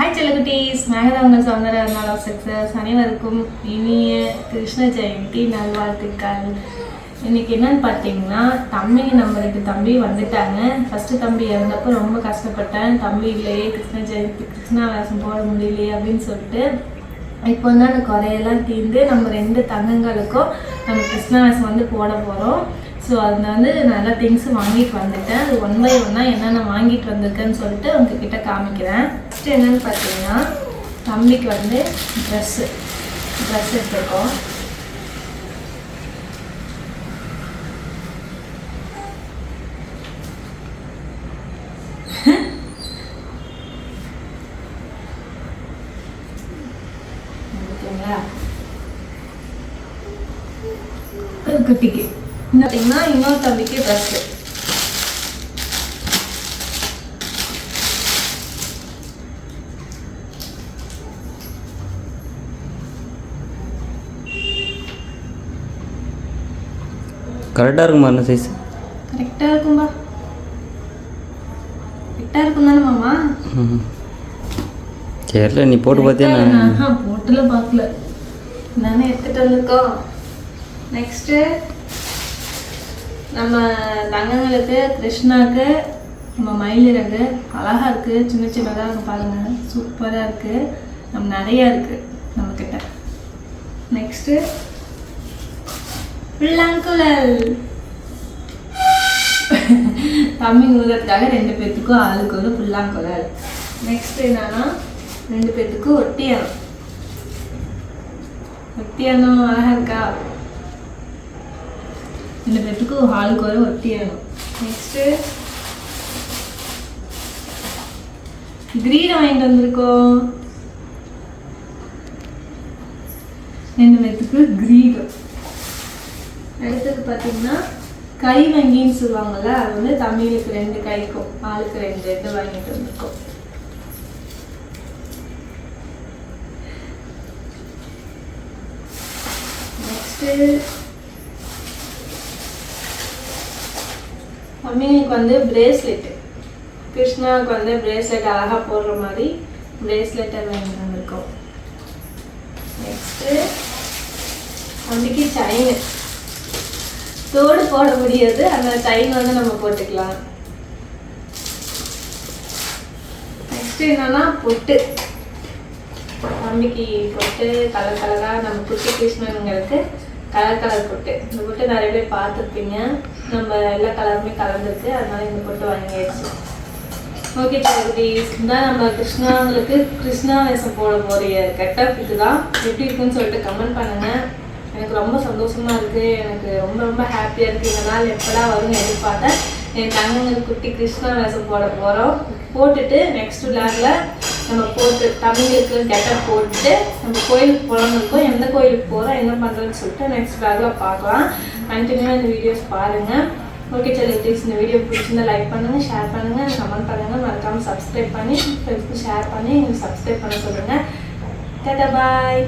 Hi செல்லகுட்டீஸ், மேகதாங்க Soundara நாள் success. அனைவருக்கும் இனிய கிருஷ்ண ஜெயந்தி நல்வாழ்த்துக்கள். இன்னைக்கு என்னன்னு பார்த்தீங்கன்னா, நம்மளுக்கு தம்பி வந்துட்டாங்க. ஃபர்ஸ்ட் தம்பி இறந்தப்போ ரொம்ப கஷ்டப்பட்டேன். தம்பி இல்லையே, கிருஷ்ண ஜெயந்தி கிருஷ்ணா வேஷம் போட முடியலையே அப்படின்னு சொல்லிட்டு இப்போ தான் அந்த குறையெல்லாம் தீர்ந்து நம்ம 2 தங்கங்களுக்கும் நம்ம கிருஷ்ணா வேஷம் போட போகிறோம். ஸோ அதில் நல்லா திங்ஸ் வாங்கிட்டு வந்துட்டேன். அது 1 by 1 என்னென்ன வாங்கிட்டு வந்திருக்கேன்னு சொல்லிட்டு உங்ககிட்ட காமிக்கிறேன். ஃபஸ்ட்டு என்னென்னு பார்த்தீங்கன்னா, தம்பிக்கு ட்ரெஸ் எடுத்துருக்கோம். குட்டிக்கு பார்த்தீங்கன்னா இன்னொரு தம்பிக்கு ட்ரெஸ்ஸு. கரெக்டாக இருக்குமா? என்ன சைஸ்? கரெக்டாக இருக்கும்பா. கரெக்டாக இருக்கும் தானே மாமா? சரில, நீ போட்டு பார்த்தியா? நான் போட்டுல பார்க்கல, நானே எடுத்துகிட்டு வந்திருக்கோம். நெக்ஸ்ட்டு நம்ம தங்கங்களுக்கு கிருஷ்ணாவுக்கு நம்ம மயிலிறகு அழகாக இருக்குது. சின்ன சின்னதாக பாருங்கள், சூப்பராக இருக்குது. நம்ம நிறையா இருக்குது நம்மக்கிட்ட. நெக்ஸ்ட்டு புல்லாங்குழல் தம்பி ஊதுறதுக்காக 2 பேர்த்துக்கும் ஆளுக்கு ஒரு புல்லாங்குழல். நெக்ஸ்ட் என்னன்னா 2 பேர்த்துக்கும் ஒட்டியானம் அழகா இருக்கா? 2 பேர்த்துக்கும் ஆளுக்கு ஒரு ஒட்டியானம். நெக்ஸ்ட்டு கிரீடம் வாங்கிட்டு வந்திருக்கோம். 2 பேர்த்துக்கு கிரீடம். அடுத்தது பார்த்தீங்கன்னா கை வங்கின்னு சொல்லுவாங்கள்ல, அது தமிழுக்கு 2 கைக்கும் ஆளுக்கு 2 வாங்கிட்டு வந்திருக்கோம். நெக்ஸ்ட்டு தம்பிங்களுக்கு பிரேஸ்லெட்டு, கிருஷ்ணாவுக்கு பிரேஸ்லெட் அழகாக போடுற மாதிரி பிரேஸ்லெட்டை வாங்கிட்டு வந்திருக்கோம். நெக்ஸ்ட்டு தம்பிக்கு செயின், தோடு போட முடியாது, அந்த செயின் நம்ம போட்டுக்கலாம். நெக்ஸ்ட் என்னன்னா பொட்டு, தம்பிக்கு பொட்டு கலர் கலராக நம்ம குட்டி கிருஷ்ணனுங்களுக்கு கலர் பொட்டு. இந்த பொட்டு நிறைய பேர் பார்த்துருப்பீங்க, நம்ம எல்லா கலருமே கலந்துருக்கு, அதனால இந்த பொட்டு வாங்கியாச்சு. ஓகே சகோதரிஸ், தான் நம்ம கிருஷ்ணாங்களுக்கு கிருஷ்ணா வேஷம் போட போகிற கெட்டப் இதுதான். எப்படி இருக்குன்னு சொல்லிட்டு கமெண்ட் பண்ணுங்கள். எனக்கு ரொம்ப சந்தோஷமாக இருக்குது, எனக்கு ரொம்ப ஹாப்பியாக இருக்குது. இந்த நாள் எப்படா வரும்னு எதிர்பார்த்தேன். என் தங்கங்களுக்கு குட்டி கிருஷ்ணா வேஷம் போட போகிறோம். போட்டுட்டு நெக்ஸ்ட் விளாகில் நம்ம தமிழுக்கு கெட்டப் போட்டுட்டு நம்ம கோயிலுக்கு போகலான்னு இருக்கோம். எந்த கோயிலுக்கு போகிறோம், என்ன பண்ணுறோன்னு சொல்லிட்டு நெக்ஸ்ட் விளாகில் பார்க்கலாம். கண்டினியூவாக இந்த வீடியோஸ் பாருங்கள். ஓகே செல்லகுட்டீஸ், இந்த வீடியோ பிடிச்சிருந்தா லைக் பண்ணுங்கள், ஷேர் பண்ணுங்கள், கமெண்ட் பண்ணுங்கள், மறக்காமல் சப்ஸ்கிரைப் பண்ணி ஃப்ரெண்ட்ஸ்க்கு ஷேர் பண்ணி எங்களுக்கு சப்ஸ்கிரைப் பண்ண சொல்லுங்கள். டாடா பாய்.